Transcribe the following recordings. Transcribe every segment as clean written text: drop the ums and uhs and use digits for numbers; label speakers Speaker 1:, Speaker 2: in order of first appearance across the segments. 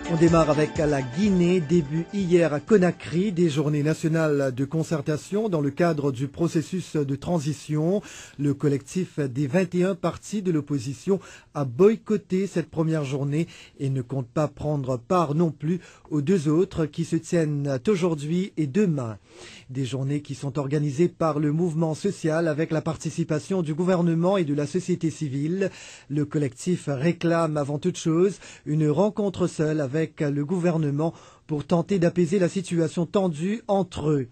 Speaker 1: On démarre avec la Guinée, début hier à Conakry, des journées nationales de concertation dans le cadre du processus de transition. Le collectif des 21 partis de l'opposition a boycotté cette première journée et ne compte pas prendre part non plus aux deux autres qui se tiennent aujourd'hui et demain. Des journées qui sont organisées par le mouvement social avec la participation du gouvernement et de la société civile. Le collectif réclame avant toute chose une rencontre seule avec le gouvernement pour tenter d'apaiser la situation tendue entre eux.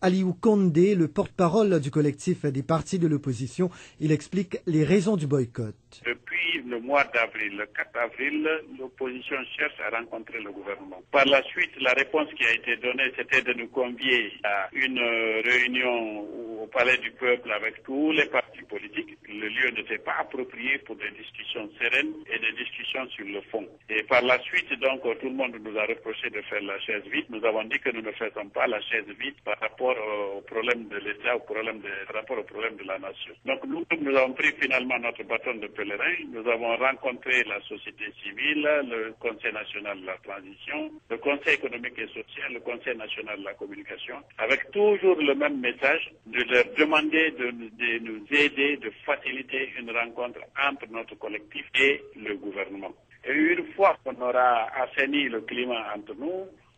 Speaker 1: Aliou Condé, le porte-parole du collectif des partis de l'opposition, il explique les raisons du boycott.
Speaker 2: Depuis le mois d'avril, le 4 avril, l'opposition cherche à rencontrer le gouvernement. Par la suite, la réponse qui a été donnée, c'était de nous convier à une réunion au Palais du Peuple avec tous les partis politiques. Le lieu n'était pas approprié pour des discussions sereines et des discussions sur le fond. Et par la suite, donc, tout le monde nous a reproché de faire la chaise vide. Nous avons dit que nous ne faisons pas la chaise vide par rapport au problème de l'État, par rapport au problème de la nation. Donc nous avons pris finalement notre bâton de pèlerin. Nous avons rencontré la société civile, le Conseil national de la transition, le Conseil économique et social, le Conseil national de la communication, avec toujours le même message de leur demander de nous aider, de faciliter une rencontre entre notre collectif et le gouvernement. Et une fois qu'on aura assaini le climat entre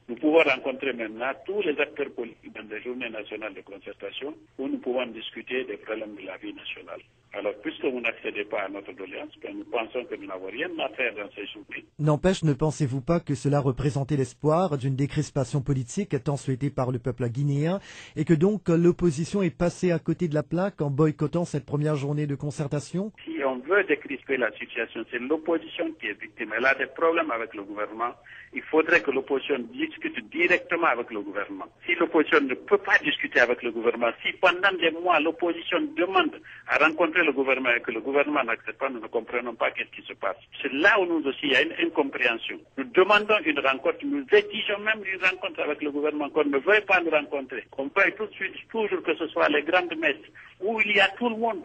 Speaker 2: nous pouvons rencontrer maintenant tous les acteurs politiques dans des journées nationales de concertation où nous pouvons discuter des problèmes de la vie nationale. Alors, puisque vous n'accédez pas à notre doléance, nous pensons que nous n'avons rien à faire dans ces journées.
Speaker 1: N'empêche, ne pensez-vous pas que cela représentait l'espoir d'une décrispation politique tant souhaitée par le peuple guinéen et que donc l'opposition est passée à côté de la plaque en boycottant cette première journée de concertation?
Speaker 2: Si on veut décrisper la situation, c'est l'opposition qui est victime. Elle a des problèmes avec le gouvernement. Il faudrait que l'opposition discute directement avec le gouvernement. Si l'opposition ne peut pas discuter avec le gouvernement, si pendant des mois l'opposition demande à rencontrer le gouvernement et que le gouvernement n'accepte pas, nous ne comprenons pas qu'est-ce qui se passe. C'est là où nous aussi, il y a une incompréhension. Nous demandons une rencontre, nous exigeons même une rencontre avec le gouvernement qu'on ne veuille pas nous rencontrer. On peut tout de suite, toujours que ce soit les grandes messes, où il y a tout le monde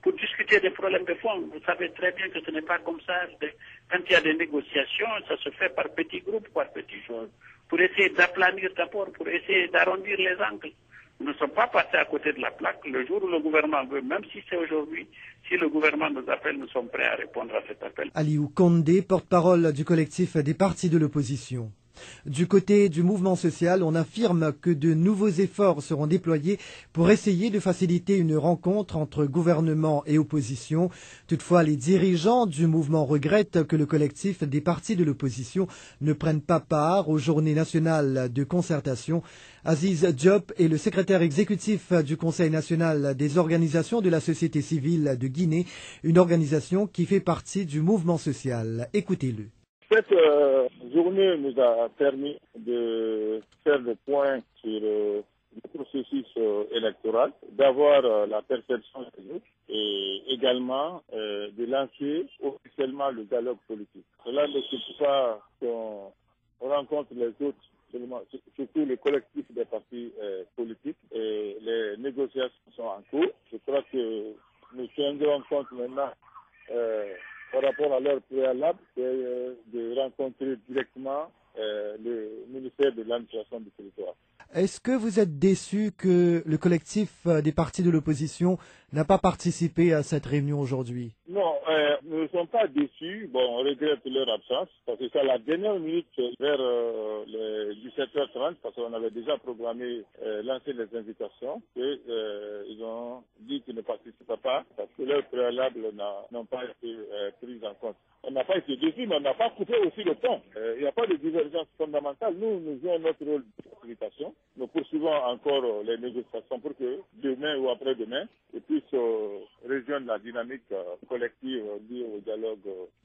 Speaker 2: pour discuter des problèmes de fond. Vous savez très bien que ce n'est pas comme ça. Quand il y a des négociations, ça se fait par petits groupes, par petites choses, pour essayer d'aplanir d'abord, pour essayer d'arrondir les angles. Nous ne sommes pas passés à côté de la plaque. Le jour où le gouvernement veut, même si c'est aujourd'hui, si le gouvernement nous appelle, nous sommes prêts à répondre à cet appel.
Speaker 1: Aliou Condé, porte-parole du collectif des partis de l'opposition. Du côté du mouvement social, on affirme que de nouveaux efforts seront déployés pour essayer de faciliter une rencontre entre gouvernement et opposition. Toutefois, les dirigeants du mouvement regrettent que le collectif des partis de l'opposition ne prenne pas part aux journées nationales de concertation. Aziz Diop est le secrétaire exécutif du Conseil national des organisations de la société civile de Guinée, une organisation qui fait partie du mouvement social. Écoutez-le.
Speaker 3: Cette journée nous a permis de faire le point sur le processus électoral, d'avoir la perception des autres et également de lancer officiellement le dialogue politique. Cela ne signifie pas qu'on rencontre les autres, surtout le collectif des partis politiques, et les négociations sont en cours. Je crois que nous tiendrons compte maintenant par rapport à leur préalable, de rencontrer directement le ministère de l'administration du territoire.
Speaker 1: Est-ce que vous êtes déçu que le collectif des partis de l'opposition n'a pas participé à cette réunion aujourd'hui?
Speaker 3: Non, nous ne sommes pas déçus. Bon, on regrette leur absence, parce que c'est à la dernière minute, vers les 17h30, parce qu'on avait déjà programmé lancer les invitations, et ils ont dit qu'ils ne participaient pas, parce que leurs préalables n'ont pas été pris en compte. On n'a pas été déçus, mais on n'a pas coupé aussi le pont. Il n'y a pas de divergence fondamentale. Nous jouons notre rôle de facilitation. Nous poursuivons encore les négociations pour que demain ou après-demain, ils puissent rejoindre la dynamique collective liée au dialogue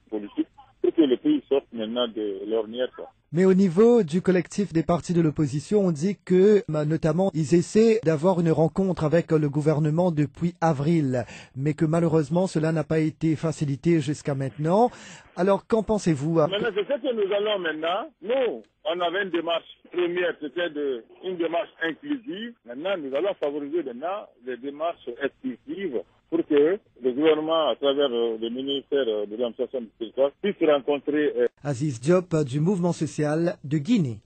Speaker 3: politique, pour que le pays sorte maintenant de l'ornière.
Speaker 1: Mais au niveau du collectif des partis de l'opposition, on dit que, notamment, ils essaient d'avoir une rencontre avec le gouvernement depuis avril, mais que malheureusement, cela n'a pas été facilité jusqu'à maintenant. Alors, qu'en pensez-vous?
Speaker 3: Maintenant, c'est ce que nous allons maintenant. Nous, on avait une démarche première, c'était une démarche inclusive. Maintenant, nous allons favoriser maintenant des démarches exclusives pour que le gouvernement, à travers le ministère de l'administration du territoire, puisse rencontrer
Speaker 1: Aziz Diop du mouvement social de Guinée.